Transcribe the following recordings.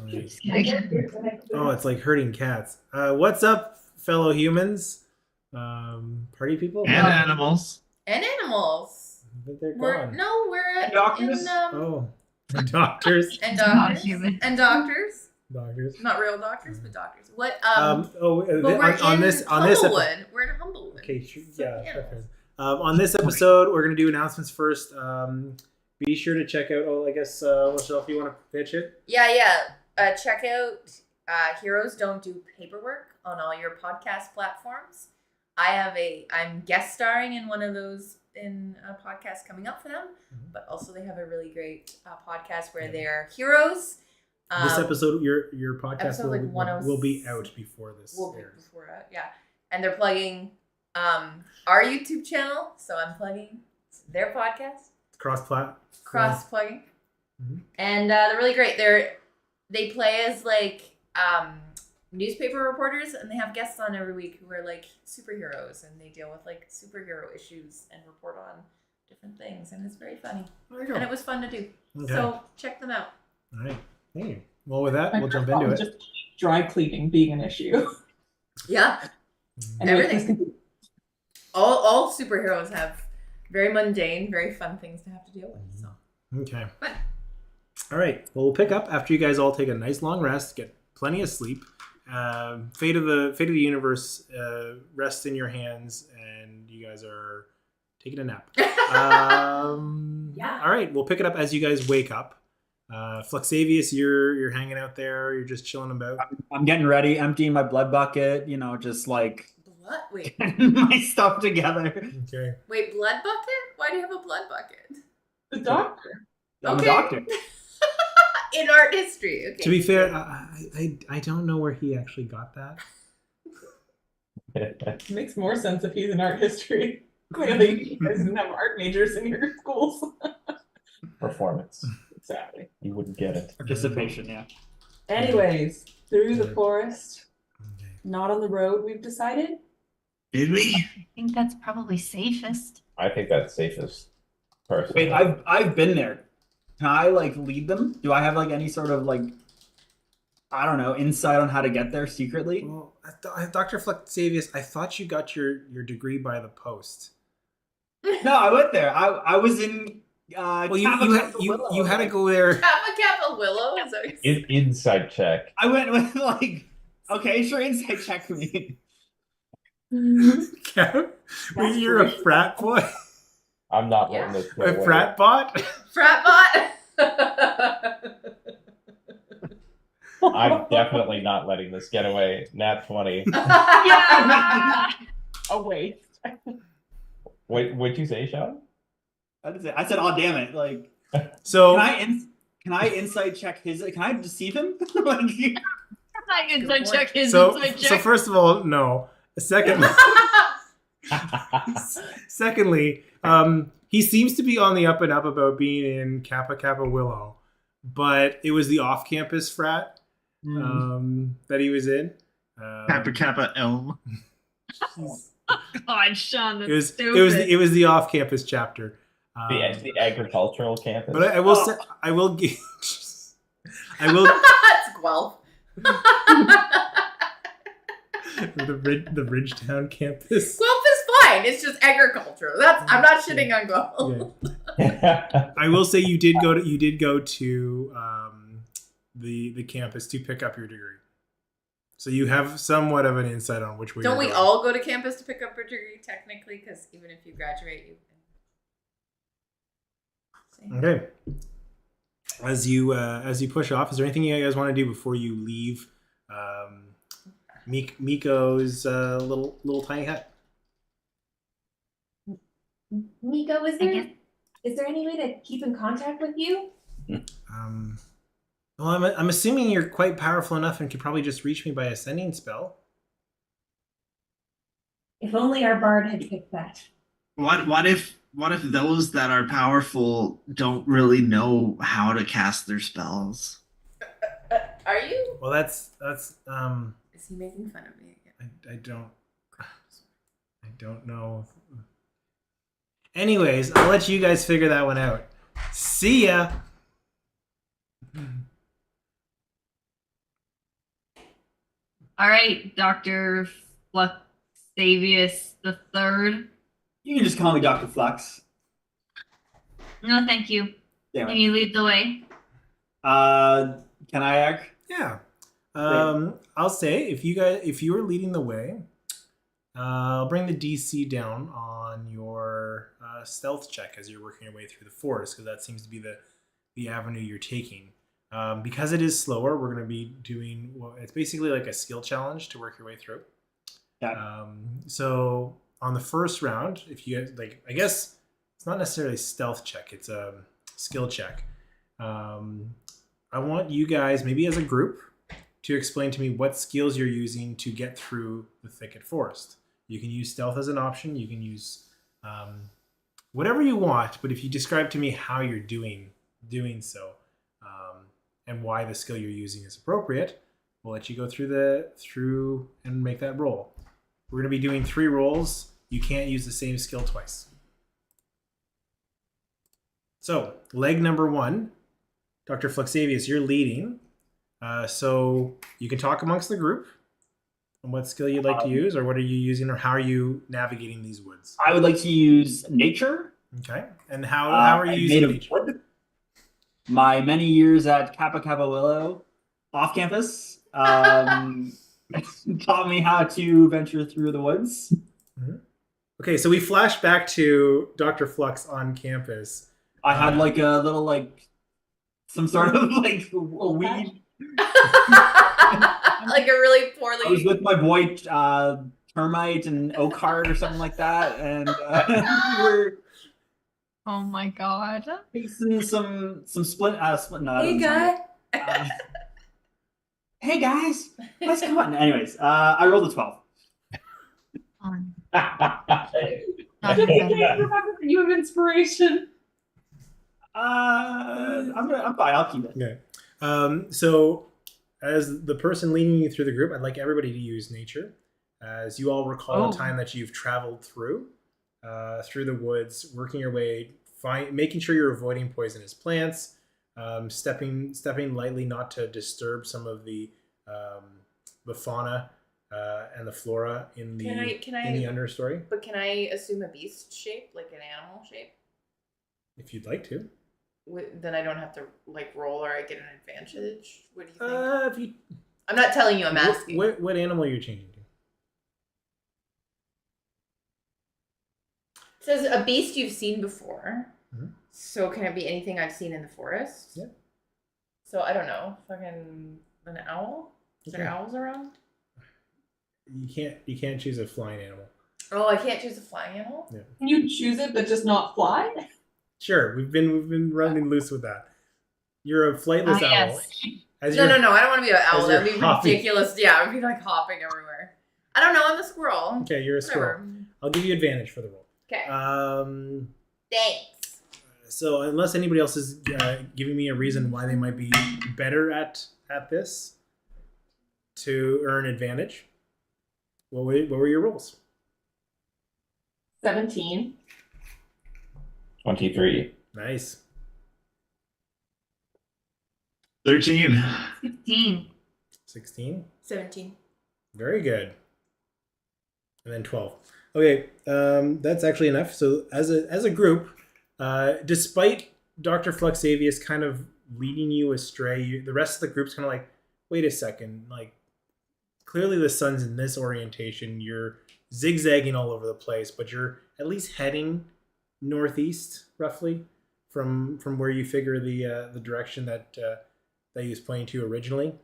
Just kidding. Oh, it's like herding cats. What's up, fellow humans? Party people? And animals. And animals. But they're We're gone. Doctors? Oh, doctors. and Doctors. doctors. Doctors. Not real doctors, but doctors. What? But we're on this Humblewood. We're in Humblewood. Okay, sure, So, yeah. yeah. Okay. On this episode, we're gonna do announcements first. Be sure to check out. Oh, I guess Michelle, if you want to pitch it. Yeah. Check out Heroes Don't Do Paperwork on all your podcast platforms. I'm guest starring in one of those in a podcast coming up for them, but also they have a really great podcast where they're heroes. This episode, your podcast will be out before this. Yeah, and they're plugging our YouTube channel, so I'm plugging their podcast. Cross plugging, and they're really great. They play as like newspaper reporters, and they have guests on every week who are like superheroes, and they deal with like superhero issues and report on different things, and it's very funny. And it was fun to do. Okay. So check them out. All right. Hey. Well, with that, we'll jump into it. Just dry cleaning being an issue. Yeah. And everything. All superheroes have very mundane, very fun things to have to deal with. So. Okay. Fun. All right. Well, we'll pick up after you guys all take a nice long rest, get plenty of sleep. Fate of the universe rests in your hands, and you guys are taking a nap. Yeah. All right. We'll pick it up as you guys wake up. Fluxavius, you're hanging out there. You're just chilling about. I'm getting ready, emptying my blood bucket. Just like blood. Wait. Getting my stuff together. Okay. Wait, blood bucket? Why do you have a blood bucket? The doctor. I'm a doctor. In art history. Okay. To be fair, I don't know where he actually got that. It makes more sense if he's in art history. Clearly, you guys didn't have art majors in your schools. Performance. Exactly. You wouldn't get it. Participation, yeah. Anyways, through the forest, not on the road, we've decided. Did we? I think that's probably safest. I think that's safest. Personally. Wait, I've been there. Can I like lead them? Do I have like any sort of like, I don't know, insight on how to get there secretly? Well, Dr. Fluxavius, I thought you got your degree by the post. No, I went there. I was in. Well, you had to go there. Kappa Willow. Inside check. I went with like, okay, sure, inside check me. Wait, you're a frat boy? I'm not letting this go away. Frat bot? Frat bot? I'm definitely not letting this get away. Nat 20. Yeah. A waste. What'd you say, Sean? I said, "Oh damn it!" Like, so can I insight check his? Can I deceive him? Like, I inside check his inside check. So first of all, no. Secondly, he seems to be on the up and up about being in Kappa Willow, but it was the off-campus frat that he was in. Kappa Elm. God, Sean, that's stupid. It was the off-campus chapter. The agricultural campus. But I will say, I will. It's Guelph. the Ridgetown campus. Guelph is fine. It's just agriculture. I'm not shitting on Guelph. Yeah. I will say you did go to the campus to pick up your degree, so you have somewhat of an insight on which way. Don't we going. all go to campus to pick up our degree technically? Because even if you graduate, you. Okay. As you push off, is there anything you guys want to do before you leave Miko's little tiny hut? Miko, is there any way to keep in contact with you? Well, I'm assuming you're quite powerful enough and could probably just reach me by a sending spell. If only our bard had picked that. What if those that are powerful don't really know how to cast their spells? Are you? Well, that's Is he making fun of me again? I don't know. Anyways, I'll let you guys figure that one out. See ya. All right, Dr. Fluxavius the Third. You can just call me Dr. Flux. No, thank you. Damn Can it. you lead the way? Can I act? Yeah. I'll say if you are leading the way, I'll bring the DC down on your stealth check as you're working your way through the forest, because that seems to be the avenue you're taking. Because it is slower, we're going to be doing it's basically like a skill challenge to work your way through. Yeah. So on the first round, if you guys I guess it's not necessarily a stealth check; it's a skill check. I want you guys, maybe as a group, to explain to me what skills you're using to get through the thicket forest. You can use stealth as an option. You can use whatever you want, but if you describe to me how you're doing so, and why the skill you're using is appropriate, we'll let you go through and make that roll. We're going to be doing 3 rolls. You can't use the same skill twice. So, leg number 1, Dr. Fluxavius, you're leading. So you can talk amongst the group on what skill you'd like to use, or what are you using, or how are you navigating these woods? I would like to use nature. Okay. And how are you using nature? Wood. My many years at Kappa Willow off campus taught me how to venture through the woods. Mm-hmm. Okay, so we flash back to Dr. Flux on campus. I had like a little some sort of a weed. Like a really poorly. I was with my boy Termite and Oakheart or something like that, and we were. Oh my god. Facing some split. No, Hey guy. Hey guys, let's go on. Anyways, I rolled a 12. You have inspiration. I'm fine. I'll keep it. Okay. So, as the person leading you through the group, I'd like everybody to use nature, as you all recall a time that you've traveled through the woods, working your way, making sure you're avoiding poisonous plants, stepping lightly not to disturb some of the fauna and the flora in the understory. But can I assume a beast shape, like an animal shape? If you'd like to. Then I don't have to roll, or I get an advantage. What do you think? If you, I'm not telling you. I'm asking. What animal are you changing to? It says a beast you've seen before. Mm-hmm. So can it be anything I've seen in the forest? Yeah. So I don't know. Fucking an owl? Is there owls around? You can't choose a flying animal. Oh, I can't choose a flying animal? Yeah. Can you choose it but just not fly? Sure, we've been running loose with that. You're a flightless owl. Yes. No, I don't want to be an owl. That would be ridiculous. Yeah, I would be hopping everywhere. I don't know. I'm a squirrel. Okay, you're a squirrel. I'll give you advantage for the roll. Okay. Thanks. So unless anybody else is giving me a reason why they might be better at this to earn advantage, what were your rolls? 17. 23. Nice. 13. 16. 17. Very good. And then 12. Okay, that's actually enough. So as a group, despite Dr. Fluxavius kind of leading you astray, the rest of the group's kind of wait a second, clearly the sun's in this orientation. You're zigzagging all over the place, but you're at least heading northeast, roughly, from where you figure the direction that he was pointing to originally.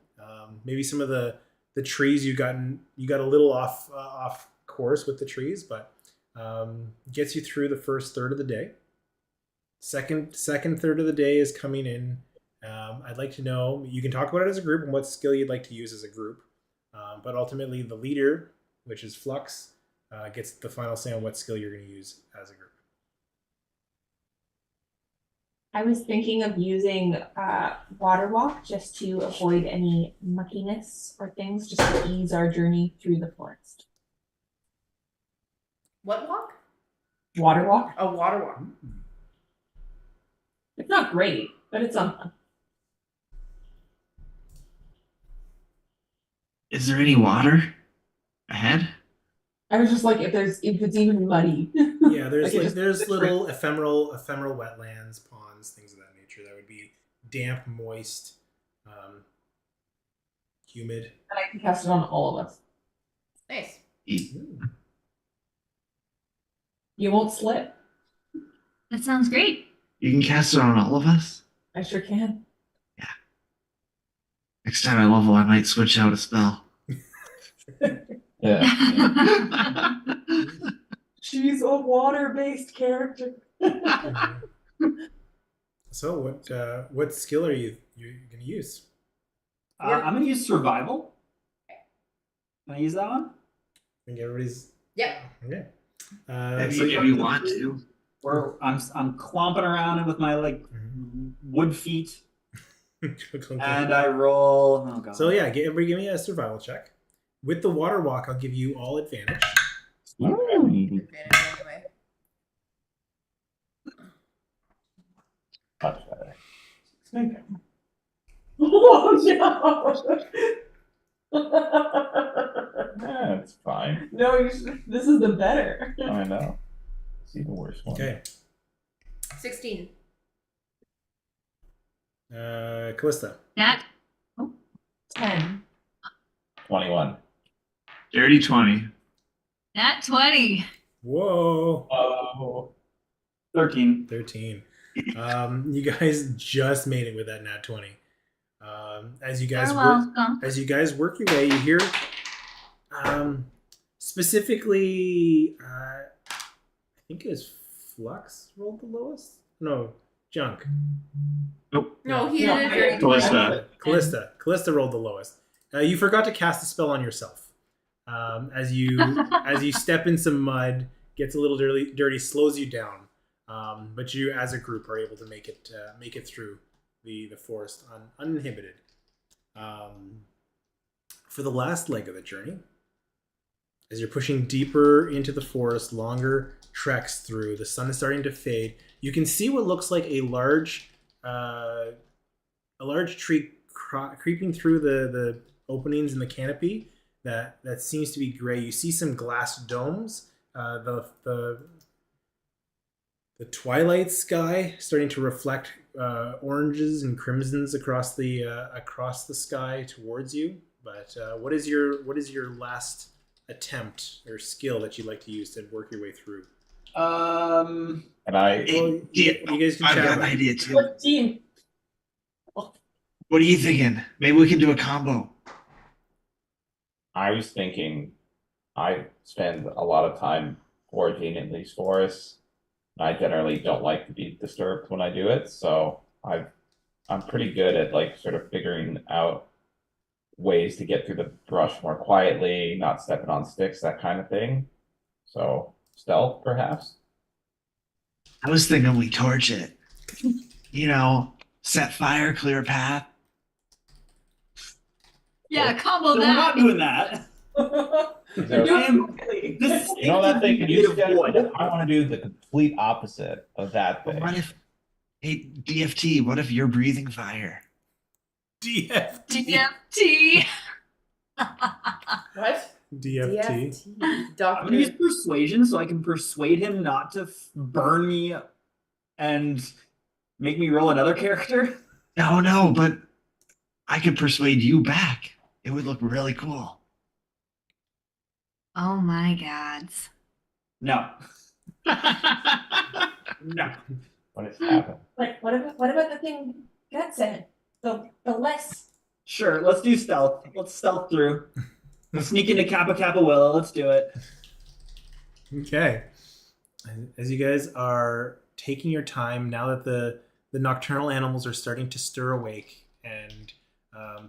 Maybe some of the trees you got a little off course with the trees, but gets you through the first third of the day. Second third of the day is coming in. I'd like to know, you can talk about it as a group and what skill you'd like to use as a group, but ultimately the leader, which is Flux, gets the final say on what skill you're going to use as a group. I was thinking of using water walk just to avoid any muckiness or things, just to ease our journey through the forest. What walk? Water walk? A water walk. It's not great, but it's something. Is there any water ahead? I was just like, if it's even muddy. Yeah, there's Like, it just- there's little ephemeral wetlands, ponds, things of that nature that would be damp, moist, humid. And I can cast it on all of us. Nice. You won't slip. That sounds great. You can cast it on all of us? I sure can. Next time I level, I might switch out a spell. Yeah. She's a water-based character. So what skill are you gonna use? I'm gonna use survival. Can I use that one? I think everybody's Yep. okay. If So you want to. Where I'm clomping around with my like wood feet, and I roll. Oh god. So yeah, everybody give me a survival check. With the water walk, I'll give you all advantage. Advantage anyway. Much better. Oh no! Yeah, it's fine. No, this is the better. I know. See the worst one. Okay. 16. Callista. Nat. 10. 21. Dirty 20. Nat 20. Whoa. Oh. 13. 13. You guys just made it with that nat 20. As you guys You're work, welcome. as you guys work your way, you hear specifically I think it was Flux rolled the lowest? No, Junk. Nope. No, he No, did I- it. Callista. Callista rolled the lowest. You forgot to cast a spell on yourself. As you step in some mud, gets a little dirty, slows you down. But you, as a group, are able to make it through the forest uninhibited. For the last leg of the journey, as you're pushing deeper into the forest, longer treks through, the sun is starting to fade. You can see what looks like a large tree creeping through the openings in the canopy that seems to be gray. You see some glass domes. The twilight sky starting to reflect oranges and crimsons across the sky towards you. But what is your last attempt or skill that you'd like to use to work your way through? And I Well, you guys can I've chat got an about it. idea too. What team? What are you thinking? Maybe we can do a combo. was thinking I spend a lot of time foraging in these forests. I generally don't like to be disturbed when I do it, so I'm pretty good at like sort of figuring out ways to get through the brush more quietly, not stepping on sticks, that kind of thing. So stealth, perhaps. I was thinking we torch it. You know, set fire, clear a path. Yeah, combo So we're that. not doing that. This You know that thing? Can you made of wood. I want to do the complete opposite of that But thing. what if, hey, DFT, what if you're breathing fire? DFT. DFT. What? DFT. I'm gonna use Doctor. persuasion so I can persuade him not to burn me and make me roll another character. No, but I could persuade you back. It would look really cool. Oh my gods. No. No. What has happened? Like, what about the thing God said? The less. Sure, let's do stealth. Let's stealth through. Sneak into Kappa Willow. Let's do it. Okay. As you guys are taking your time, now that the nocturnal animals are starting to stir awake and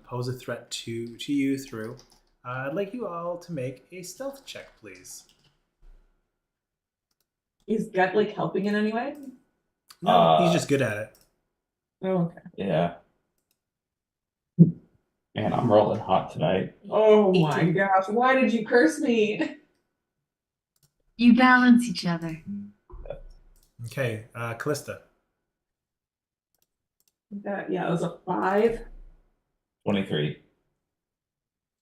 pose a threat to you through, I'd like you all to make a stealth check, please. Is Gut like helping in any way? No, he's just good at it. Oh, okay. Yeah. Man, I'm rolling hot tonight. Oh my gosh, why did you curse me? You balance each other. Okay, Callista. Yeah, it was a 5. 23.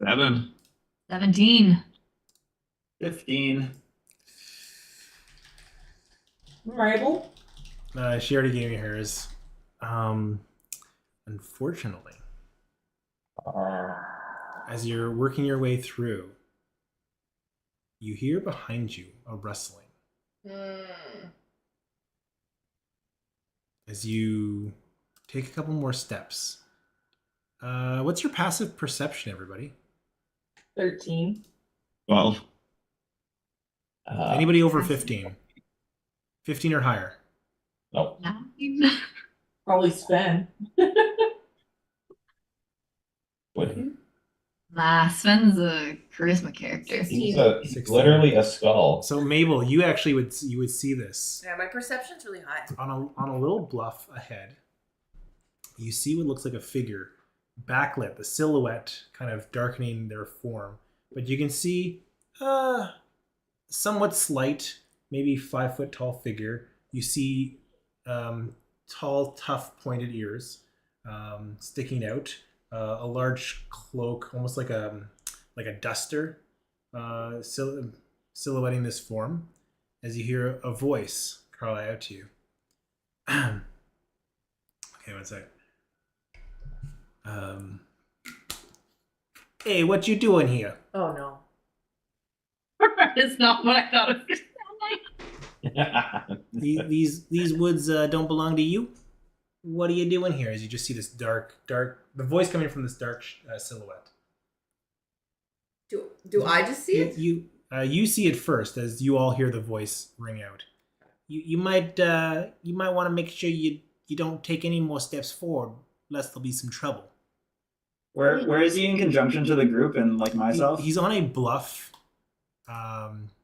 7. 17. 15. Marble. She already gave me hers. Unfortunately, as you're working your way through, you hear behind you a rustling. As you take a couple more steps. What's your passive perception, everybody? 13. 12. Anybody over 15? 15 or higher? Nope. 9. Probably Sven. Wouldn't. Sven's a charisma character. He's 16. literally a skull. So Mabel, you actually would see this Yeah, my perception's really high. on a little bluff ahead. You see what looks like a figure, backlit, the silhouette kind of darkening their form, but you can see somewhat slight, maybe 5 foot tall figure. You see tall, tough, pointed ears sticking out. A large cloak, almost like a duster, silhouetting this form. As you hear a voice cry out to you. Okay, one sec. Hey, what you doing here? Oh no. It's not what I thought it was. These woods don't belong to you. What are you doing here? As you just see this dark, the voice coming from this dark silhouette. Do I just see it? You see it first as you all hear the voice ring out. You might want to make sure you don't take any more steps forward, lest there'll be some trouble. Where is he in conjunction to the group and like myself? He's on a bluff.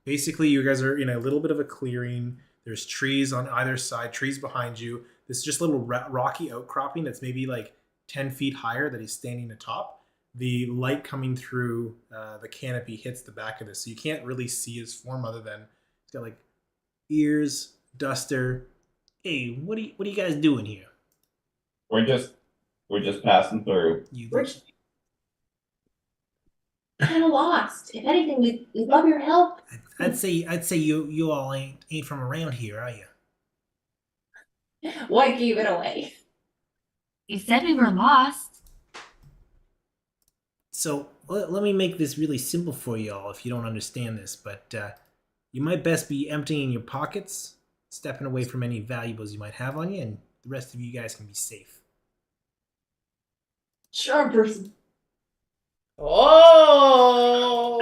Basically, you guys are in a little bit of a clearing. There's trees on either side, trees behind you. This is just a little rocky outcropping that's maybe like 10 feet higher that he's standing atop. The light coming through the canopy hits the back of this, so you can't really see his form other than he's got like ears, duster. Hey, what are you guys doing here? We're just passing through. We're kind of lost. If anything, we'd love your help. I'd say you all ain't from around here, are you? What gave it away? You said we were lost. So let me make this really simple for you all if you don't understand this, but you might best be emptying your pockets, stepping away from any valuables you might have on you, and the rest of you guys can be safe. Sure, person. Oh!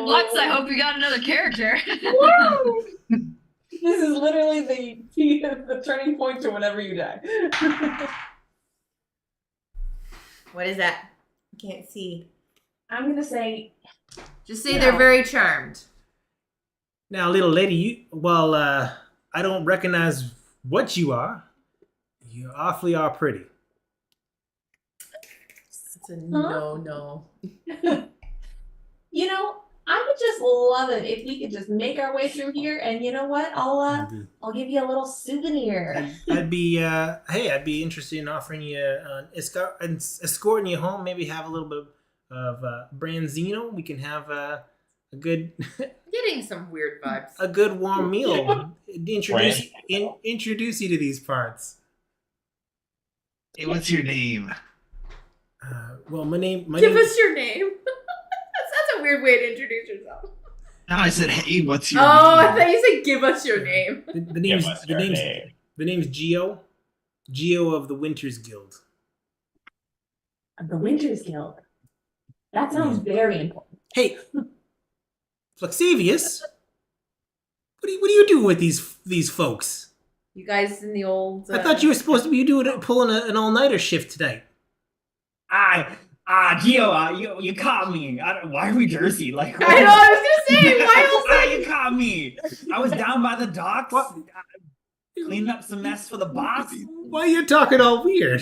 Lux, I hope you got another character. Whoa! This is literally the turning point to whenever you die. What is that? I can't see. I'm gonna say. Just say they're very charmed. Now, little lady, I don't recognize what you are. You awfully are pretty. It's a no. You know, I would just love it if we could just make our way through here, and you know what? I'll give you a little souvenir. I'd be interested in offering you escorting you home. Maybe have a little bit of branzino. We can have a good, Getting some weird vibes. a good warm meal. Introduce you to these parts. Hey, what's your name? Well, my name. Give us your name. That's a weird way to introduce yourself. No, I said, hey, what's your Oh, I name? thought you said give us your name. The name's Geo. Geo of the Winters Guild. The Winters Guild. That sounds very important. Hey, Flexivius, what do you do with these folks? You guys in the old. I thought you were supposed to be pulling an all-nighter shift tonight. Gio, you caught me. Why are we Jersey? Like, I know. I was gonna say. Why you caught me. I was down by the docks, cleaning up some mess for the boss. Why are you talking all weird?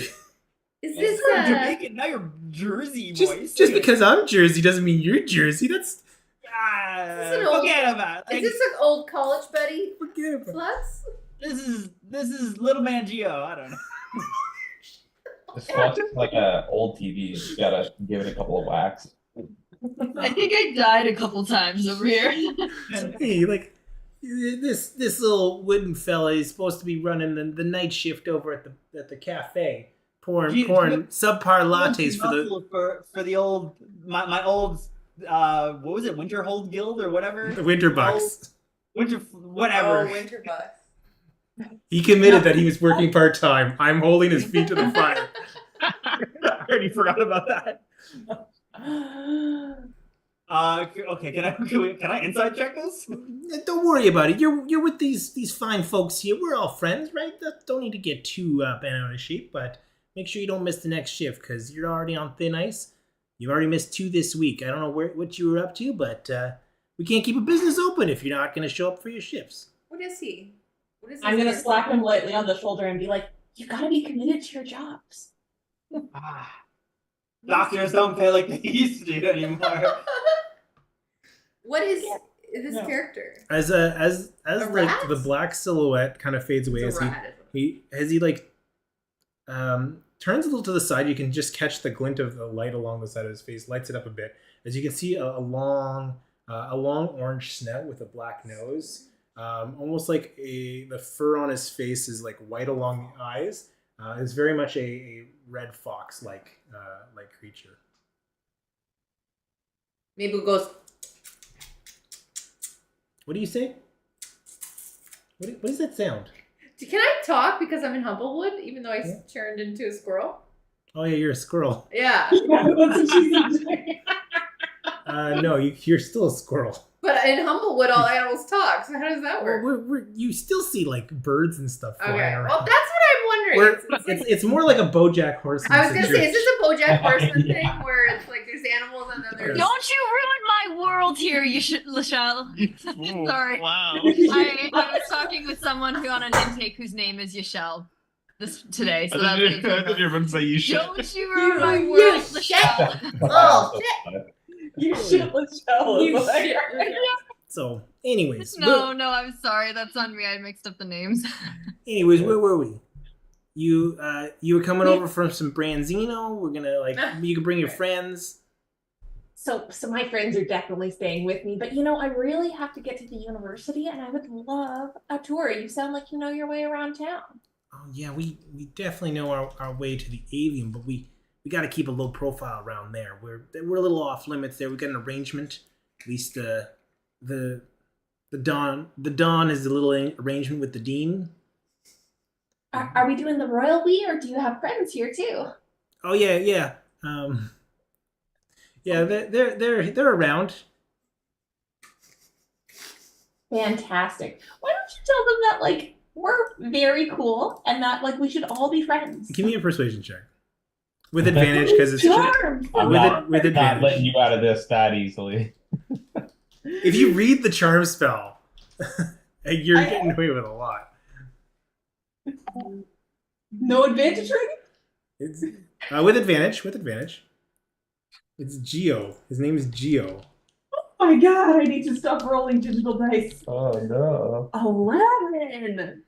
Is this Jamaican? Now you're Jersey voice. Just because I'm Jersey doesn't mean you're Jersey. That's Forget about it. Is this an old college buddy? forget about. Plus. This is little man Gio. I don't know. This watch is like a old TV. You gotta give it a couple of whacks. I think I died a couple times over here. Hey, like this little wooden fella is supposed to be running the night shift over at the cafe, pouring subpar lattes for the old my old what was it, Winterhold Guild or whatever? the Winter Bucks. Whatever. Oh, Winter Bucks. He committed that he was working part time. I'm holding his feet to the fire. I already forgot about that. Okay, can I inside check this? Don't worry about it. You're with these fine folks here. We're all friends, right? Don't need to get too bent out of shape, but make sure you don't miss the next shift because you're already on thin ice. You've already missed 2 this week. I don't know what you were up to, but we can't keep a business open if you're not going to show up for your shifts. What is he? I'm gonna slap him lightly on the shoulder and be like, "You gotta be committed to your jobs." Doctors don't pay like they used to anymore. What is this character? As like the black silhouette kind of fades away as he turns a little to the side, you can just catch the glint of the light along the side of his face, lights it up a bit. As you can see a long orange snout with a black nose. Almost like the fur on his face is like white along the eyes. It's very much a red fox like creature. Maybe it goes. What do you say? What is that sound? Can I talk because I'm in Humblewood, even though I turned into a squirrel? Oh yeah, you're a squirrel. Yeah. No, you're still a squirrel. But in Humblewood, all animals talk. So how does that work? Well, you still see like birds and stuff flying around. Well, that's what I'm wondering. It's more like a BoJack Horseman. I was gonna say, is this a BoJack Horseman thing where it's like there's animals and then there's? Don't you ruin my world here, Lachelle. Sorry. Wow. I was talking with someone who on an intake whose name is Yashel today. So I thought you were going to say you should. Don't you ruin my world, Lachelle. Oh shit! You shit, Lachelle. So, anyways. No, I'm sorry. That's on me. I mixed up the names. Anyways, where were we? You were coming over from some Branzino. We're gonna you can bring your friends. So my friends are definitely staying with me, but I really have to get to the university, and I would love a tour. You sound like you know your way around town. Oh yeah, we definitely know our way to the Avium, but we got to keep a low profile around there. We're a little off limits there. We got an arrangement. At least the Dawn is a little arrangement with the Dean. Are we doing the royal we, or do you have friends here too? Oh yeah. Yeah, they're around. Fantastic. Why don't you tell them that we're very cool and that we should all be friends? Give me a persuasion check with advantage because it's with advantage. Not letting you out of this that easily. If you read the charm spell, you're getting away with a lot. No advantage rating? It's with advantage. It's Geo. His name is Geo. Oh my god, I need to stop rolling digital dice. Oh no. 11.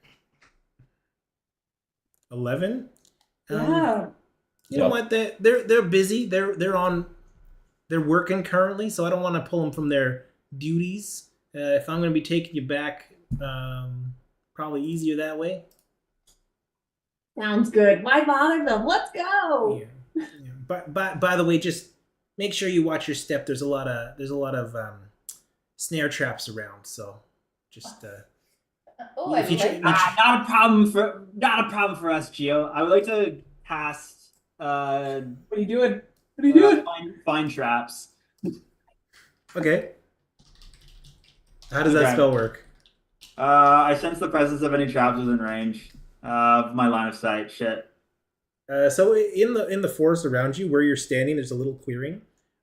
11? Yeah. You know what? They're busy. They're working currently, so I don't want to pull them from their duties. If I'm going to be taking you back, probably easier that way. Sounds good. Why bother them? Let's go. Yeah. But by the way, just make sure you watch your step. There's a lot of snare traps around, so just not a problem for us, Gio. I would like to cast What are you doing? Find traps. Okay. How does that spell work? I sense the presence of any traps within range of my line of sight. Shit. So in the forest around you, where you're standing, there's a little clearing.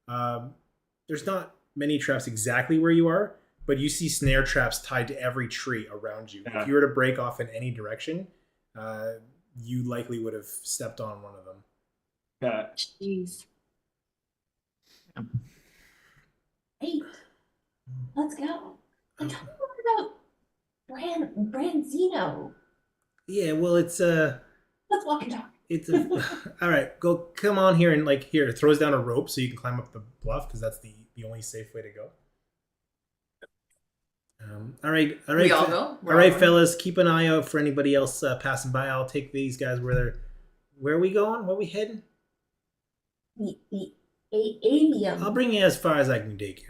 There's not many traps exactly where you are, but you see snare traps tied to every tree around you. Yeah. If you were to break off in any direction, you likely would have stepped on one of them. Yeah. Jeez. Hey, let's go. And tell me more about Branzino. Yeah, well, it's Let's walk and talk. It's a all right. Go, come on here and like here. Throws down a rope so you can climb up the bluff because that's the only safe way to go. All right. We all go. All right, fellas. Keep an eye out for anybody else passing by. I'll take these guys where they're. Where are we going? Where are we heading? The alien. I'll bring you as far as I can take you.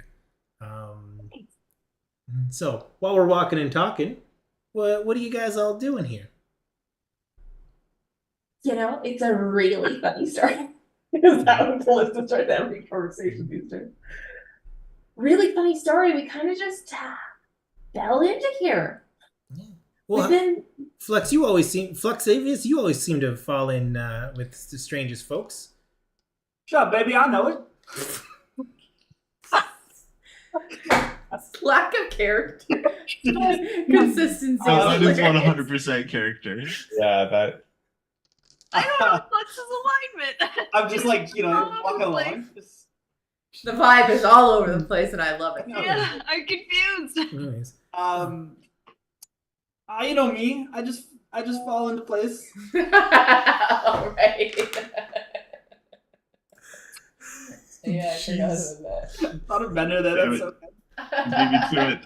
So while we're walking and talking, what are you guys all doing here? You know, it's a really funny story. Is that what Celestia starts every conversation these days? Really funny story. We kind of just fell into here. Yeah. Well, Flux, you always seem to fall in with the strangest folks. Shut up, baby. I know it. Lack of character. Consistency. That is 100% character. Yeah, that. I don't know Flux's alignment. I'm just like, walking Like- along. The vibe is all over the place, and I love it. Yeah, I'm confused. Anyways. You know me. I just fall into place. All right. Yeah, I forgot about that. Thought of Bender there. That's so good. Leave me to it.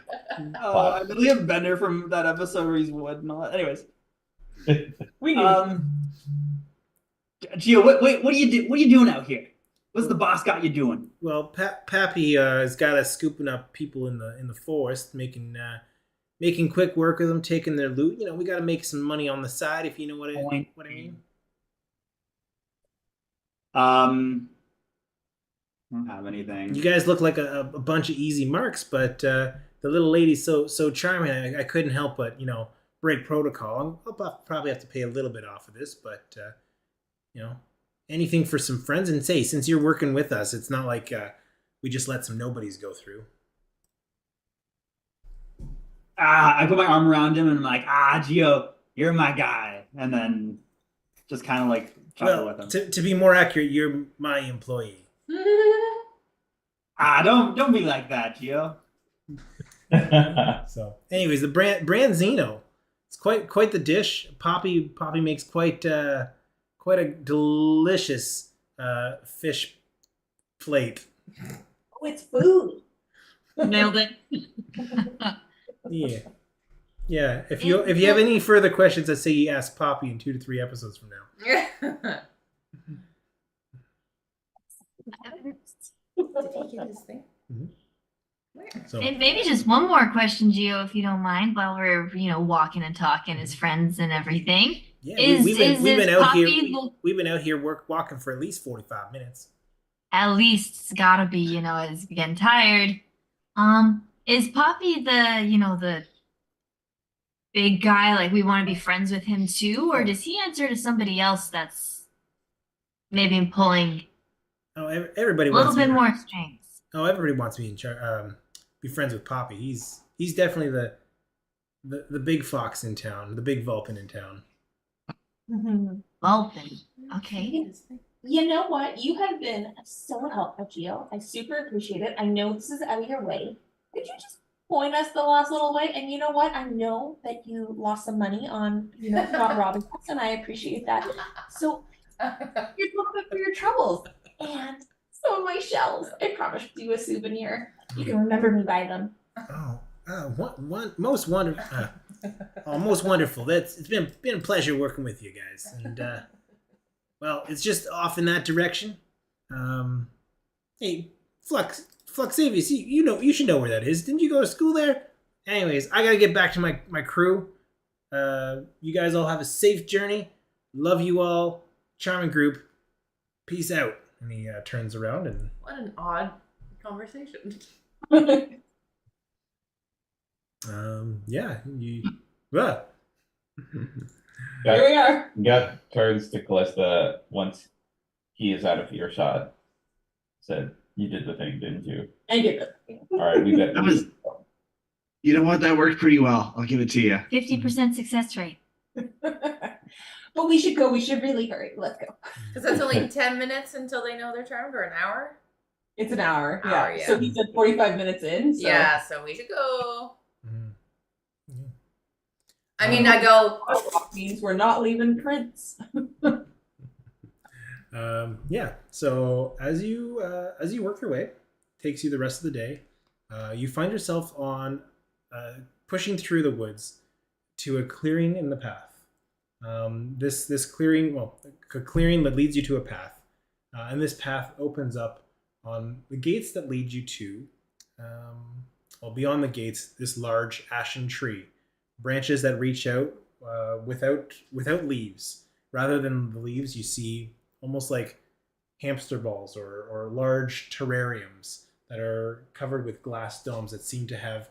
I really have Bender from that episode where he's wood and all that. Anyways. We knew. Gio, what are you doing out here? What's the boss got you doing? Well, Pappy has got us scooping up people in the forest, making quick work of them, taking their loot. We got to make some money on the side, if you know what I mean. I don't have anything. You guys look like a bunch of easy marks, but the little lady's so charming. I couldn't help but break protocol. I'll probably have to pay a little bit off of this, but anything for some friends. And say, since you're working with us, it's not like we just let some nobodies go through. I put my arm around him and I'm like, Gio, you're my guy, and then just kind of like chuckle with him. To be more accurate, you're my employee. Don't be like that, Gio. So, anyways, the branzino. It's quite the dish. Poppy makes quite a delicious fish plate. Oh, it's food. Nailed it. Yeah. If you have any further questions, I'd say you ask Poppy in 2 to 3 episodes from now. Did he get his thing? Mm-hmm. So, And maybe just one more question, Gio, if you don't mind, while we're walking and talking as friends and everything. yeah, we've been out here. We've been out here walking for at least 45 minutes. At least it's gotta be, as we getting tired. Is Poppy the big guy? Like we want to be friends with him too, or does he answer to somebody else that's maybe pulling Oh, everybody a little wants bit me. more strings? Oh, everybody wants me be friends with Poppy. He's definitely the big fox in town, the big Vulcan in town. Vulcan. Okay. You know what? You have been so helpful, Gio. I super appreciate it. I know this is out of your way. Could you just point us the last little way? And you know what? I know that you lost some money on, not robbing us, and I appreciate that. So here's a little bit for your troubles. And some of my shells. I promised you a souvenir. You can remember me by them. Most wonderful. Most wonderful. It's been a pleasure working with you guys, and well, it's just off in that direction. Hey, Fluxavius, you should know where that is. Didn't you go to school there? Anyways, I gotta get back to my crew. You guys all have a safe journey. Love you all. Charming group. Peace out. And he turns around and. What an odd conversation. Yeah. Well. Here we are. Gut turns to Callista once he is out of earshot. Said, "You did the thing, didn't you?" I did it. All right, we got. That was. You know what? That worked pretty well. I'll give it to you. 50% success rate. But we should go. We should really hurry. Let's go. Because that's only 10 minutes until they know they're charmed, or an hour? It's an hour. Hour, Yeah. yeah. So he said 45 minutes in. So. Yeah, so we should go. Yeah. I mean, I go. Means we're not leaving Prince. Yeah. So as you work your way, takes you the rest of the day. You find yourself on pushing through the woods to a clearing in the path. This clearing, well, a clearing that leads you to a path, and this path opens up on the gates that lead you to. Well, beyond the gates, this large ashen tree, branches that reach out without leaves. Rather than the leaves, you see almost like hamster balls or large terrariums that are covered with glass domes that seem to have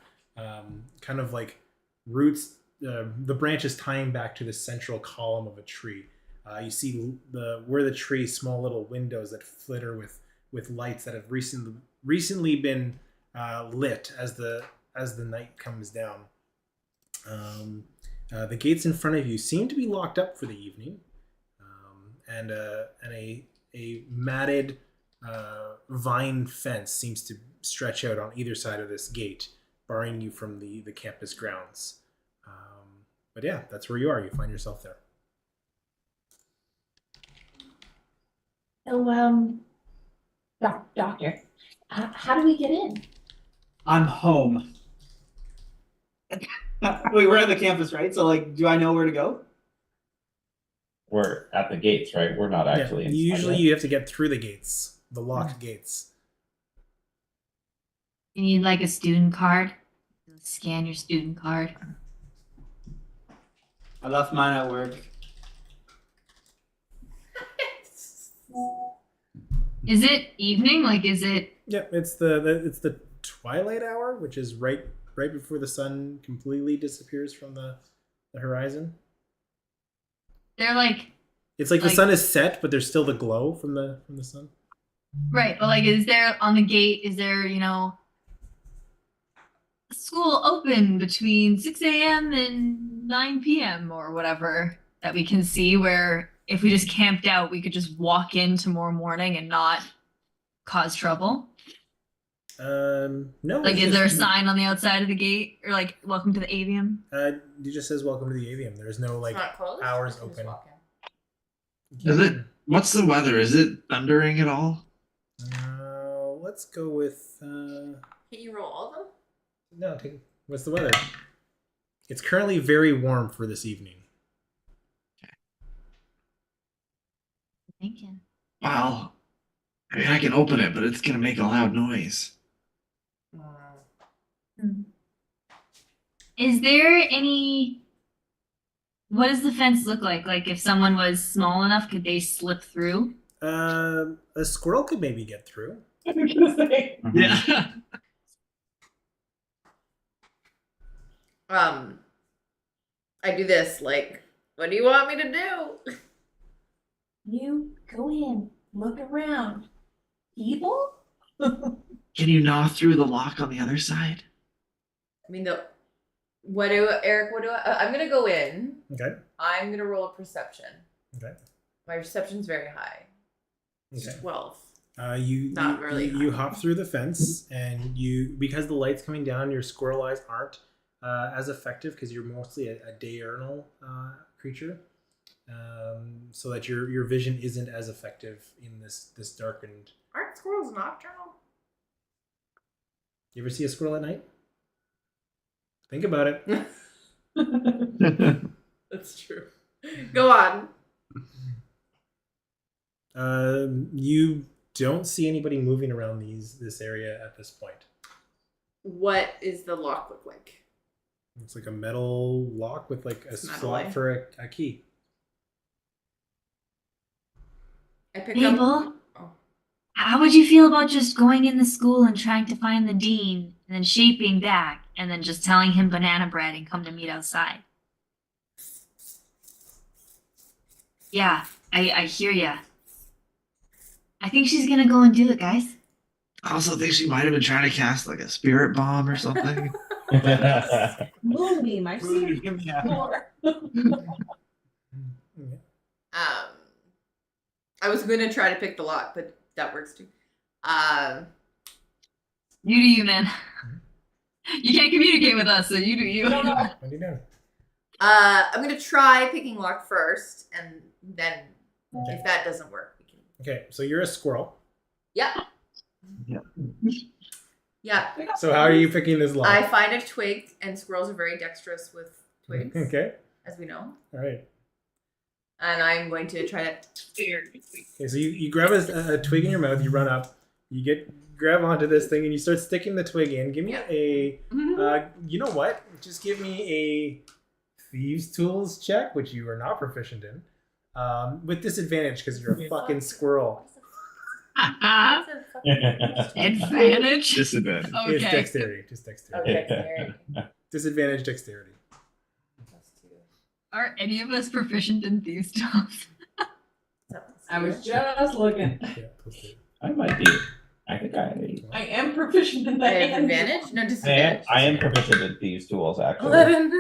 kind of like roots, the branches tying back to the central column of a tree. You see where the tree, small little windows that flitter with lights that have recently been lit as the night comes down. The gates in front of you seem to be locked up for the evening, and a matted vine fence seems to stretch out on either side of this gate, barring you from the campus grounds. But yeah, that's where you are. You find yourself there. So, doctor, how do we get in? I'm home. Wait, we're at the campus, right? So, like, do I know where to go? We're at the gates, right? We're not actually inside usually yet. you have to get through the gates, the locked gates. You need like a student card. Scan your student card. I left mine at work. Is it evening? Like, is it? Yeah, it's the twilight hour, which is right before the sun completely disappears from the horizon. They're like. It's like the sun is set, but there's still the glow from the sun. Right, but like, is there on the gate? Is there school open between 6 a.m. and 9 p.m. or whatever that we can see? Where if we just camped out, we could just walk in tomorrow morning and not cause trouble. No. Like, is there a sign on the outside of the gate, or like, "Welcome to the Avium"? It just says "Welcome to the Avium." There's no like hours open. Is it? What's the weather? Is it thundering at all? Let's go with. Can you roll all of them? No. What's the weather? It's currently very warm for this evening. Thinking. Well, I mean, I can open it, but it's gonna make a loud noise. Is there any? What does the fence look like? Like, if someone was small enough, could they slip through? A squirrel could maybe get through. I was gonna say. Yeah. I do this, like, what do you want me to do? You go in, look around. People? Can you gnaw through the lock on the other side? I mean, I'm gonna go in. Okay. I'm gonna roll a perception. Okay. My perception's very high. It's Okay. 12. You hop through the fence, and because the light's coming down, your squirrel eyes aren't as effective because you're mostly a diurnal creature, so that your vision isn't as effective in this darkened. Aren't squirrels nocturnal? You ever see a squirrel at night? Think about it. That's true. Go on. You don't see anybody moving around this area at this point. What is the lock look like? It's like a metal lock with like a slot for a key. I pick up. Mabel, how would you feel about just going in the school and trying to find the dean, and then shaping back, and then just telling him banana bread and come to meet outside? Yeah, I hear ya. I think she's gonna go and do it, guys. I also think she might have been trying to cast like a spirit bomb or something. Moonbeam, I've seen Moonbeam, yeah. more. I was gonna try to pick the lock, but that works too. You do you, man. You can't communicate with us, so you do you. What are you doing? I'm gonna try picking lock first, and then if that doesn't work, we can Okay, so you're a squirrel. Yeah. Yeah. Yeah. So how are you picking this lock? I find a twig, and squirrels are very dexterous with twigs. Okay. As we know. All right. And I'm going to try to. Okay, so you grab a twig in your mouth, you run up, grab onto this thing, and you start sticking the twig in. Give me a, you know what? Just give me a thieves' tools check, which you are not proficient in, with disadvantage because you're a fucking squirrel. Advantage. Disadvantage. It's Okay. dexterity, just dexterity. Okay, dexterity. Disadvantage dexterity. Are any of us proficient in these tools? I was just looking. Yeah, plus two. I might be. I think I am proficient in I that. have advantage? No, I disadvantage. am proficient in these tools, actually. 11.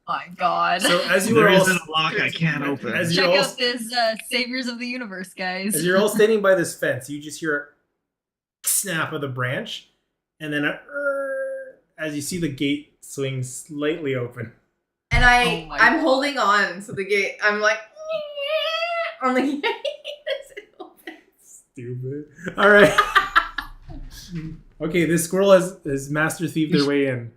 My God. So as you There are all isn't a lock I can't open. As Check you're all, out this Saviors of the Universe, guys. as you're all standing by this fence, you just hear a snap of the branch, and then as you see the gate swing slightly open. And Oh my I'm holding on to the gate. I'm like, on the gate. Stupid. All right. Okay, this squirrel has master thieved their way in.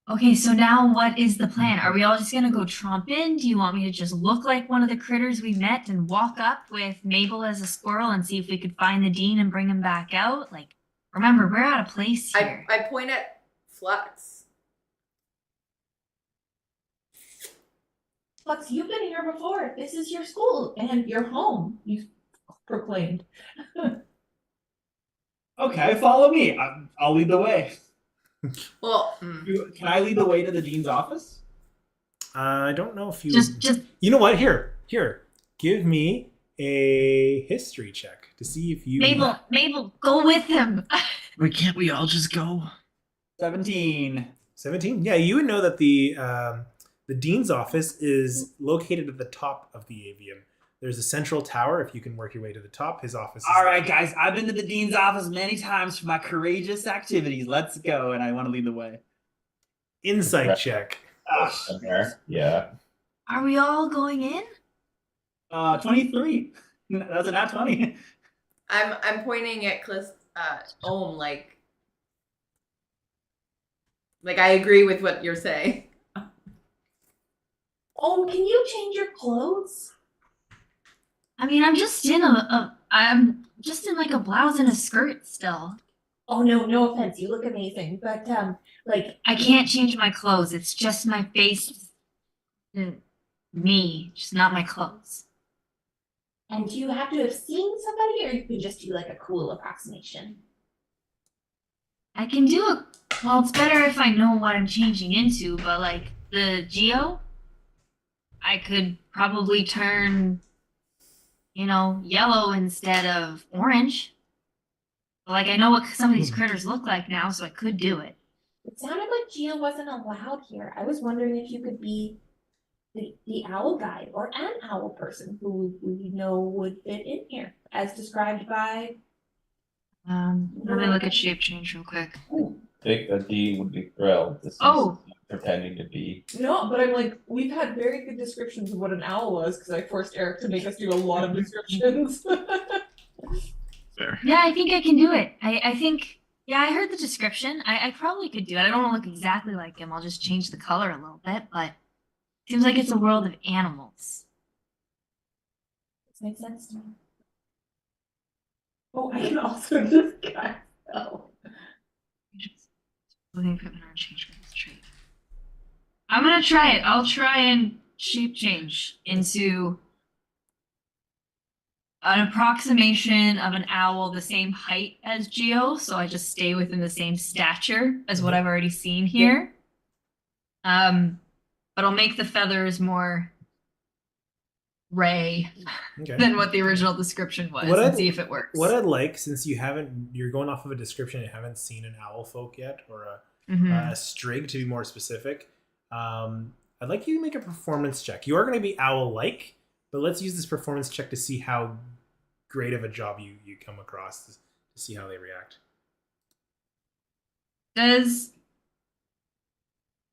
Okay, so now what is the plan? Are we all just gonna go tromp in? Do you want me to just look like one of the critters we met and walk up with Mabel as a squirrel and see if we could find the dean and bring him back out? Like, remember, we're out of place here. I point at Flux. Flux, you've been here before. This is your school and your home, you proclaimed. Okay, follow me. I'll lead the way. Well, Can I lead the way to the dean's office? I don't know if you. Just You know what? Here. Give me a history check to see if you. Mabel, go with him. Wait, can't we all just go? 17. 17. Yeah, you would know that the dean's office is located at the top of the avium. There's a central tower. If you can work your way to the top, his office. All right, guys. I've been to the dean's office many times for my courageous activities. Let's go, and I want to lead the way. Insight check. There. Yeah. Are we all going in? 23. That's a nat 20. I'm pointing at Ohm like I agree with what you're saying. Oh, can you change your clothes? I mean, I'm just in like a blouse and a skirt still. Oh no offense, you look amazing, but I can't change my clothes. It's just my face. Me, just not my clothes. and do you have to have seen somebody, or you can just do like a cool approximation? I can do it. Well, it's better if I know what I'm changing into, but like the Geo, I could probably turn, yellow instead of orange. But, like, I know what some of these critters look like now, so I could do it. It sounded like Geo wasn't allowed here. I was wondering if you could be the owl guide or an owl person who we know would fit in here, as described by. Let me look at shape change real quick. I think the dean would be thrilled to see Oh. someone pretending to be. No, but I'm like, we've had very good descriptions of what an owl was because I forced Eric to make us do a lot of descriptions. Fair. Yeah, I think I can do it. I think, I heard the description. I probably could do it. I don't want to look exactly like him. I'll just change the color a little bit, but seems like it's a world of animals. This makes sense to me. Oh, I can also just cast spell. Clothing equipment or change for this trait. I'm gonna try it. I'll try and shape change into an approximation of an owl the same height as Geo, so I just stay within the same stature as what I've already seen here. But I'll make the feathers more Ray Okay. than what the original description was, What and I'd- see if it works. What I'd like, since you're going off of a description and haven't seen an owl folk yet, or a strig to be more specific, I'd like you to make a performance check. You are going to be owl-like, but let's use this performance check to see how great of a job you come across, to see how they react. Does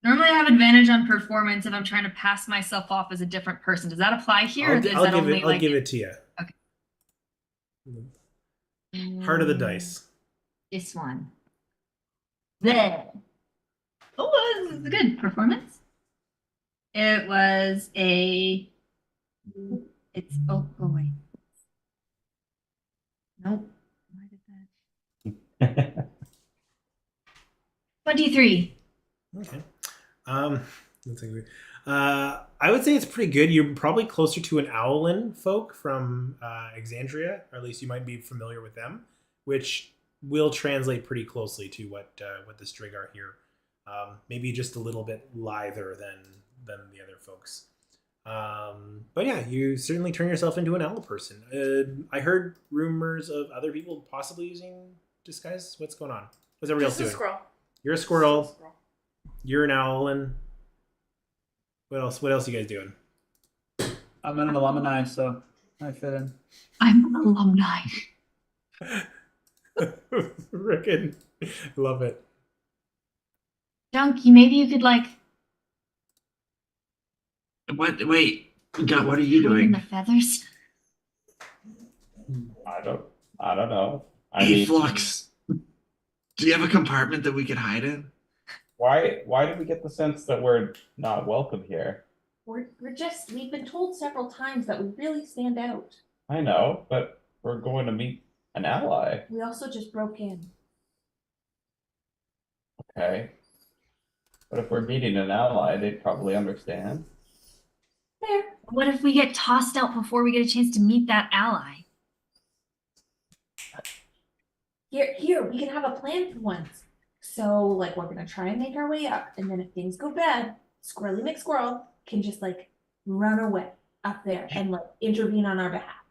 Normally, I have advantage on performance if I'm trying to pass myself off as a different person. Does that apply here? Or is that only I'll give it to you. Okay. Heart of the dice. This one. There. Oh, this is a good performance. It was a. It's oh wait. Nope. Why did that? 23. Okay. Let's see. I would say it's pretty good. You're probably closer to an Owlin folk from Exandria, or at least you might be familiar with them, which will translate pretty closely to what the Strig are here. Maybe just a little bit lither than the other folks. But yeah, you certainly turn yourself into an owl person. I heard rumors of other people possibly using disguise. What's going on? What's everybody else doing? Squirrel. You're a squirrel. You're an owl. And what else? What else are you guys doing? I'm an alumni, so I fit in. I'm an alumni. Frickin' love it. Junkie, maybe you could like. What? Wait, what are you In doing? the feathers. I don't know. Hey, Flux, do you have a compartment that we could hide in? Why did we get the sense that we're not welcome here? We've been told several times that we really stand out. I know, but we're going to meet an ally. We also just broke in. Okay. But if we're meeting an ally, they'd probably understand. There. What if we get tossed out before we get a chance to meet that ally? Here, we can have a plan for once. So, like, we're gonna try and make our way up, and then if things go bad, Squirrely McSquirrel can just, like, run away up there and, like, intervene on our behalf.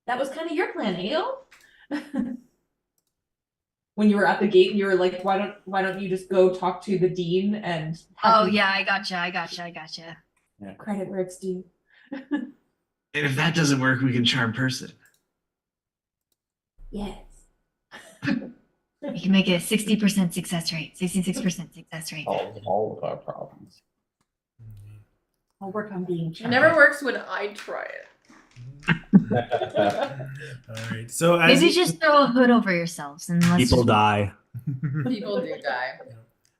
That was kind of your plan, Hale? When you were at the gate and you were like, why don't you just go talk to the dean and Oh yeah, I gotcha. Yeah. Credit where it's due. And if that doesn't work, we can charm person. Yes. You can make it a 60% success rate, 66% success rate. All of our problems. I'll work on being It charmed. never works when I try it. All right. So as Maybe just throw a hood over yourselves and let's People just... die. People do die.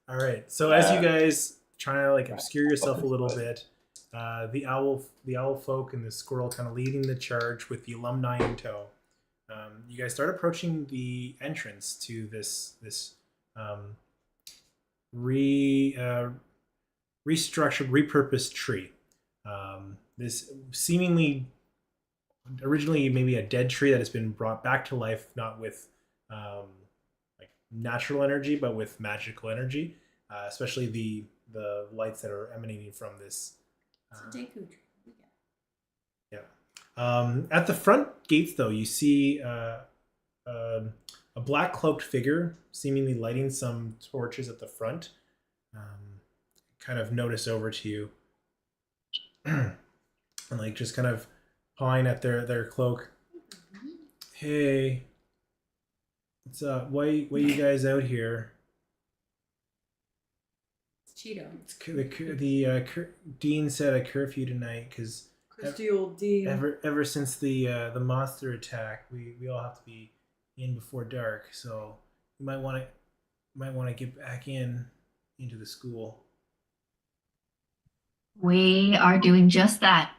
All right. So as you guys try to like obscure yourself a little bit, the owl folk and the squirrel kind of leading the charge with the alumni in tow. You guys start approaching the entrance to this restructured, repurposed tree. This seemingly originally maybe a dead tree that has been brought back to life, not with like natural energy, but with magical energy, especially the lights that are emanating from this. It's a Deku tree. Yeah. At the front gates, though, you see a black cloaked figure seemingly lighting some torches at the front. Kind of notice over to you, and like just kind of pawing at their cloak. Hey, what's up? Why you guys out here? It's Cheeto. The dean said a curfew tonight because Christy old dean. ever since the monster attack, we all have to be in before dark. So you might want to get back into the school. We are doing just that.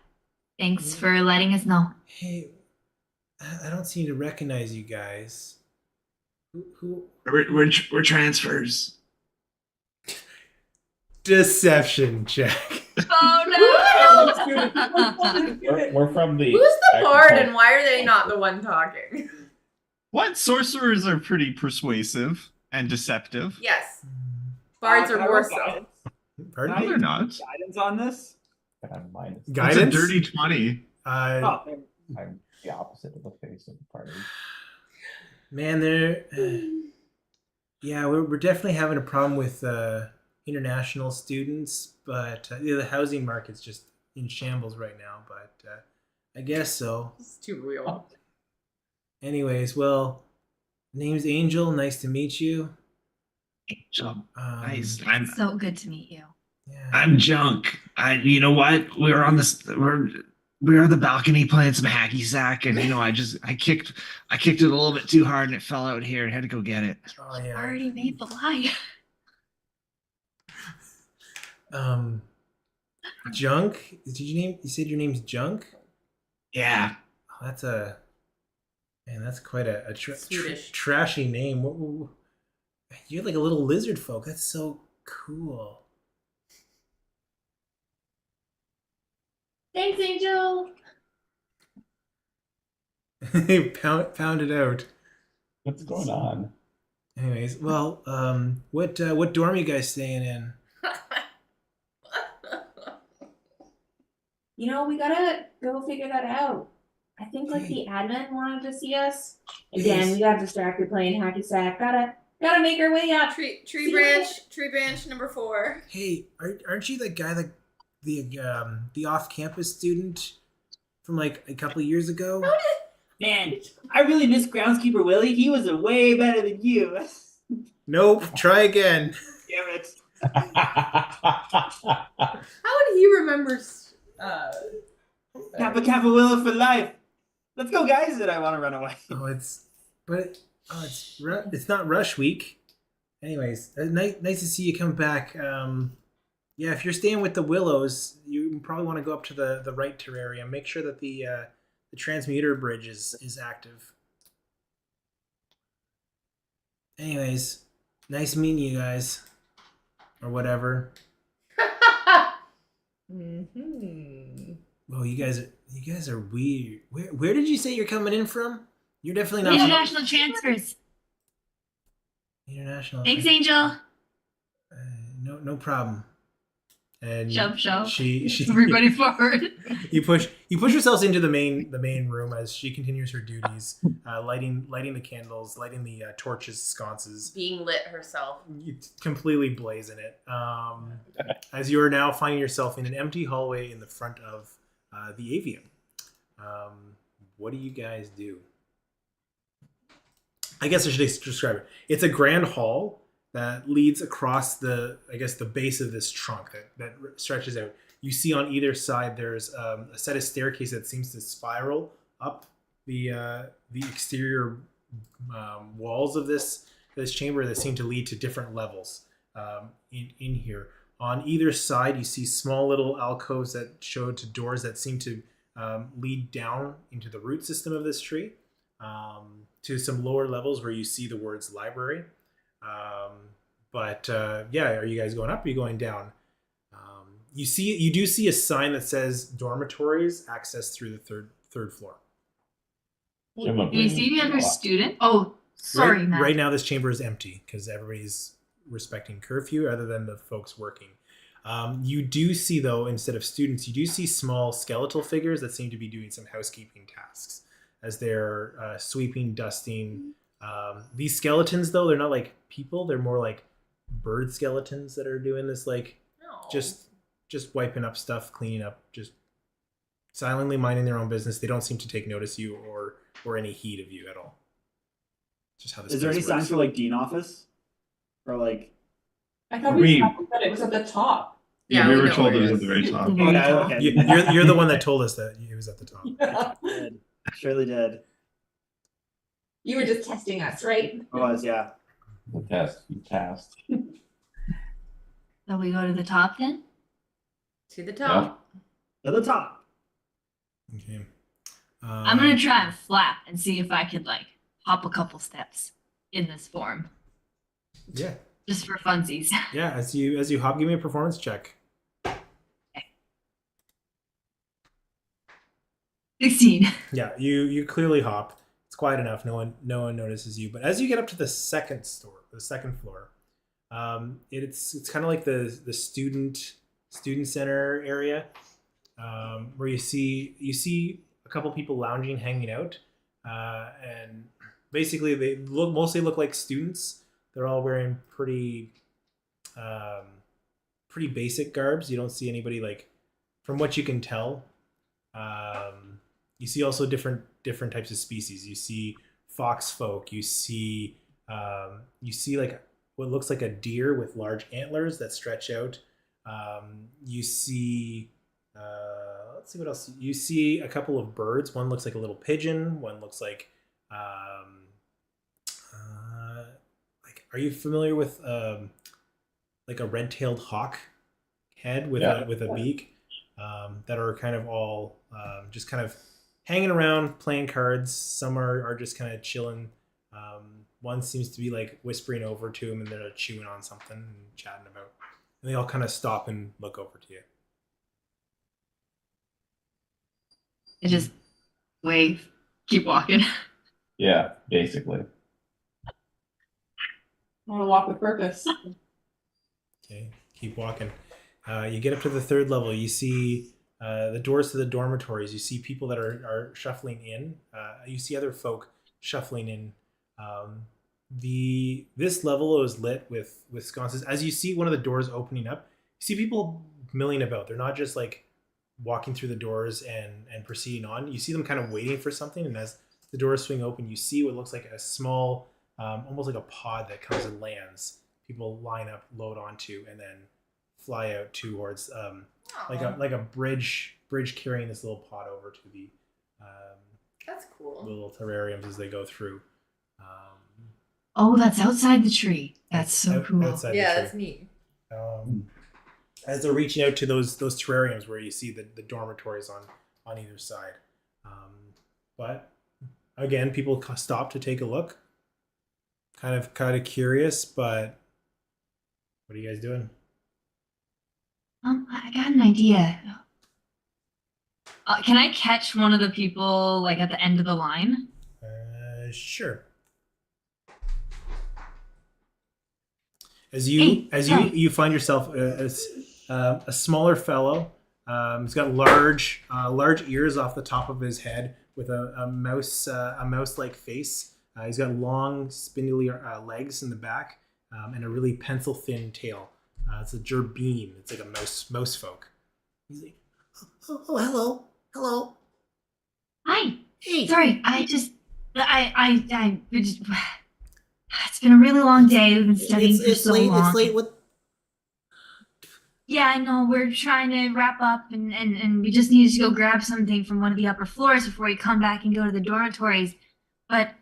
Thanks for letting us know. Hey, I don't seem to recognize you guys. Who? We're transfers. Deception check. Oh no! We're from the. Who's the bard and why are they not the one talking? What? Sorcerers are pretty persuasive and deceptive. Yes. Bards are more so. Guidance? Pardon No, me? they're not. Guidance on this? Minus. It's a Guidance. dirty 20. Oh, I'm the opposite of the face of the party. Man, they're yeah, we're definitely having a problem with international students, but the housing market's just in shambles right now. But I guess so. It's too real. Anyways, well, name's Angel. Nice to meet you. So Um, nice. So good to meet you. Yeah. I'm Junk. You know what? We were on this. We were on the balcony playing some hacky sack, and I kicked it a little bit too hard, and it fell out here, and had to go get it. Oh yeah. Already made the lie. Junk. You said your name's Junk? Yeah. Oh, that's quite a Swedish. trashy name. You're like a little lizard folk. That's so cool. Thanks, Angel. Pound it out. What's going on? Anyways, well, what dorm are you guys staying in? We gotta go figure that out. I think like the admin wanted to see us. Again, we got distracted playing hacky sack. Gotta make our way up. Tree branch number 4. Hey, aren't you the guy the off-campus student from like a couple of years ago? Man, I really miss groundskeeper Willie. He was way better than you. Nope. Try again. Damn it. How would he remember? Kappa Willow for life. Let's go, guys. And I want to run away. It's not rush week. Anyways, nice to see you come back. Yeah, if you're staying with the Willows, you probably want to go up to the right terrarium. Make sure that the transmuter bridge is active. Anyways, nice meeting you guys, or whatever. Well, you guys are weird. Where did you say you're coming in from? You're definitely not International transfers. International. Thanks, Angel. No problem. And Shove. She Everybody forward. You push yourselves into the main room as she continues her duties, lighting the candles, lighting the torches, sconces. Being lit herself. You completely blazing it. As you are now finding yourself in an empty hallway in the front of the avium. What do you guys do? I guess I should describe it. It's a grand hall that leads across the base of this trunk that stretches out. You see on either side there's a set of staircase that seems to spiral up the exterior walls of this chamber that seem to lead to different levels in here. On either side, you see small little alcoves that show to doors that seem to lead down into the root system of this tree, to some lower levels where you see the words library. Are you guys going up or are you going down? You do see a sign that says dormitories access through the third floor. Do you see the other student? Oh, sorry, Matt. Right now this chamber is empty because everybody's respecting curfew other than the folks working. You do see, though, instead of students, you do see small skeletal figures that seem to be doing some housekeeping tasks as they're sweeping, dusting. These skeletons, though, they're not like people. They're more like bird skeletons that are doing this, like just wiping up stuff, cleaning up, just silently minding their own business. They don't seem to take notice of you or any heed of you at all. Just how this. Is there any signs for like dean office, or like? I thought we said it was at the top. Yeah, we were told it was at the very top. Okay. You're the one that told us that it was at the top. Yeah. Surely did. You were just testing us, right? I was, yeah. The test. You passed. So we go to the top then? To the top. To the top. Okay. I'm gonna try and flap and see if I could like hop a couple steps in this form. Yeah. Just for funsies. Yeah, as you hop, give me a performance check. Okay. 16. Yeah, you clearly hop. It's quiet enough. No one notices you. But as you get up to the second floor, it's kind of like the student center area, where you see a couple people lounging, hanging out, and basically they mostly look like students. They're all wearing pretty basic garbs. You don't see anybody like, from what you can tell. You see also different types of species. You see fox folk. You see like what looks like a deer with large antlers that stretch out. You see, let's see what else. You see a couple of birds. One looks like a little pigeon. One looks like, are you familiar with like a red-tailed hawk head with a beak? That are kind of all just kind of hanging around playing cards. Some are just kind of chilling. One seems to be like whispering over to him and they're chewing on something and chatting about. And they all kind of stop and look over to you. I just wave, keep walking. Yeah, basically. I want to walk with purpose. Okay, keep walking. You get up to the 3rd level. You see the doors to the dormitories. You see people that are shuffling in. You see other folk shuffling in. This level is lit with sconces. As you see one of the doors opening up, you see people milling about. They're not just like walking through the doors and proceeding on. You see them kind of waiting for something, and as the doors swing open, you see what looks like a small, almost like a pod that comes and lands. People line up, load onto, and then fly out towards like a bridge carrying this little pod over to the that's cool. little terrariums as they go through. Oh, that's outside the tree. That's so cool. Yeah, that's neat. As they're reaching out to those terrariums where you see the dormitories on either side. But again, people stop to take a look. Kind of curious, but what are you guys doing? I got an idea. Can I catch one of the people like at the end of the line? Sure. As you find yourself as a smaller fellow, he's got large ears off the top of his head with a mouse-like face. He's got long, spindly legs in the back and a really pencil-thin tail. It's a gerbine. It's like a mouse folk. He's like, oh, hello. Hi. Hey. Sorry, it's been a really long day. We've been studying for so long. It's late. What? Yeah, I know. We're trying to wrap up and we just needed to go grab something from one of the upper floors before we come back and go to the dormitories. But,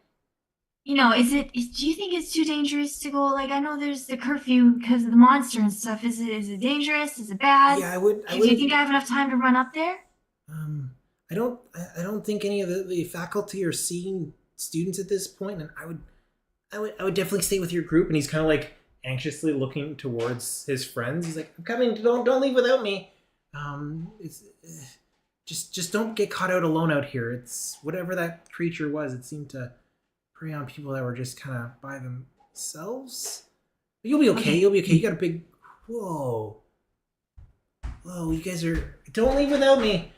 do you think it's too dangerous to go? Like, I know there's the curfew because of the monster and stuff. Is it dangerous? Is it bad? Yeah, I would. Do you think I have enough time to run up there? I don't think any of the faculty are seeing students at this point, and I would definitely stay with your group. And he's kind of like anxiously looking towards his friends. He's like, I'm coming. Don't leave without me. Just don't get caught out alone out here. It's whatever that creature was. It seemed to prey on people that were just kind of by themselves. But you'll be okay. You'll be okay. You got a big. Whoa. You guys are. Don't leave without me.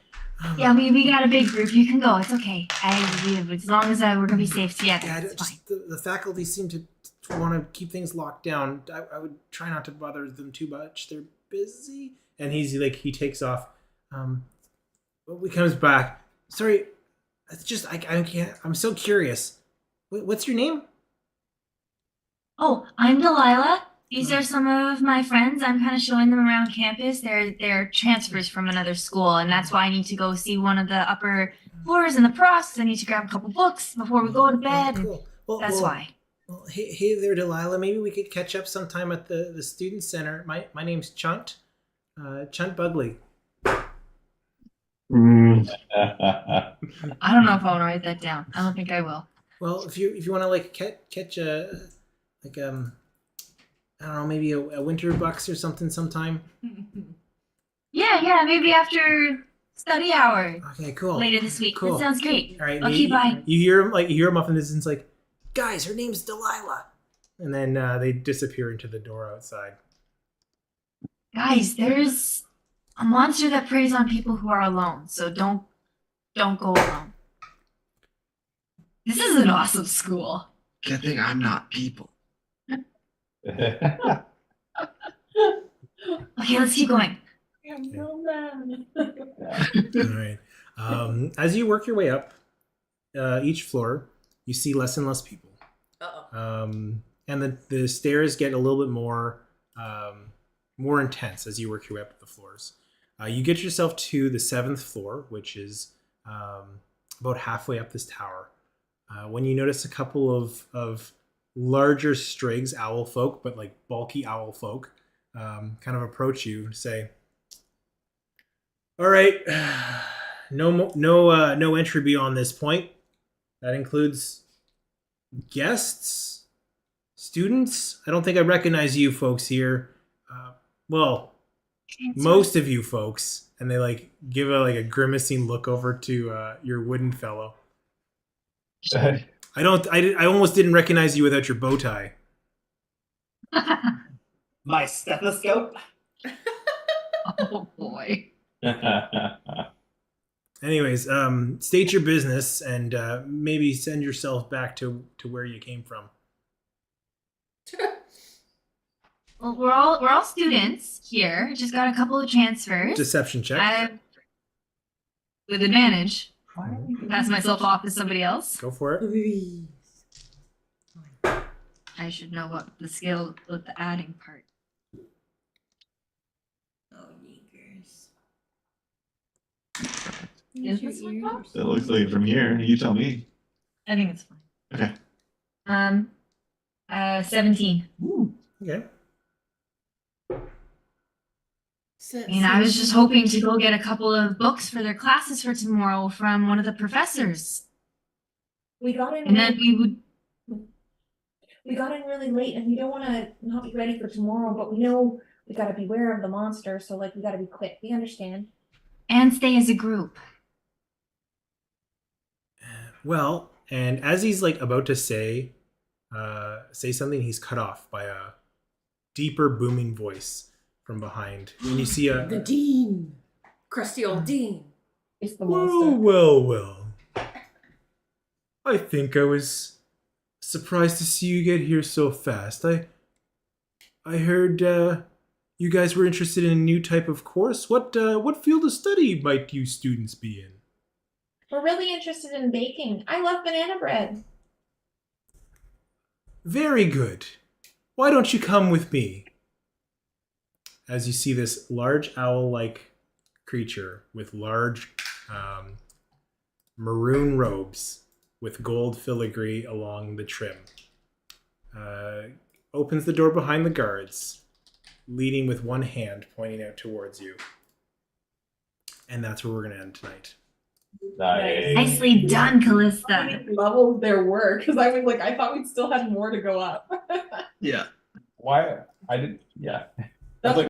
Yeah, we got a big group. You can go. It's okay. As long as we're gonna be safe together. Yeah, it's fine. The faculty seem to want to keep things locked down. I would try not to bother them too much. They're busy. And he's like, he takes off. He comes back. Sorry, it's just I can't. I'm so curious. What's your name? Oh, I'm Delilah. These are some of my friends. I'm kind of showing them around campus. They're transfers from another school, and that's why I need to go see one of the upper floors in the process. I need to grab a couple books before we go to bed. Cool. That's why. Well, hey there, Delilah. Maybe we could catch up sometime at the student center. My name's Chunt. Chunt Bugley. I don't know if I want to write that down. I don't think I will. Well, if you want to like catch I don't know, maybe a winter bucks or something sometime. Yeah, maybe after study hour. Okay, cool. Later this week. Cool. That sounds great. All right. Okay, bye. You hear him off in the distance, like, guys, her name's Delilah, and then they disappear into the door outside. Guys, there's a monster that preys on people who are alone, so don't go alone. This is an awesome school. Good thing I'm not people. Okay, let's keep going. I'm so mad. All right. As you work your way up each floor, you see less and less people. Uh-oh. And the stairs get a little bit more more intense as you work your way up the floors. You get yourself to the 7th floor, which is about halfway up this tower. When you notice a couple of larger strigs owl folk, but like bulky owl folk, kind of approach you, say, "All right, no entry beyond this point. That includes guests, students. I don't think I recognize you folks here. Well, most of you folks." And they like give a grimacing look over to your wooden fellow. I almost didn't recognize you without your bow tie. My stethoscope. Oh boy. Anyways, state your business and maybe send yourself back to where you came from. Well, we're all students here. Just got a couple of transfers. Deception check. With advantage. Pass myself off to somebody else. Go for it. I should know what the skill with the adding part. Oh, yeekers. It looks like it from here. You tell me. I think it's fine. Okay. 17. Ooh. Okay. And I was just hoping to go get a couple of books for their classes for tomorrow from one of the professors. We got in. And then We got in really late, and we don't want to not be ready for tomorrow. But we know we got to beware of the monster, so like we got to be quick. We understand. And stay as a group. Well, and as he's like about to say something, he's cut off by a deeper booming voice from behind. And you see The dean. Crusty old dean. It's the monster. Well. I think I was surprised to see you get here so fast. I heard you guys were interested in a new type of course. What field of study might you students be in? We're really interested in baking. I love banana bread. Very good. Why don't you come with me? As you see this large owl-like creature with large maroon robes with gold filigree along the trim. Opens the door behind the guards, leading with one hand pointing out towards you. And that's where we're going to end tonight. Nice. Nicely done, Callista. Levels there were, because I thought we'd still had more to go up. Yeah. Why? I didn't. Yeah. That's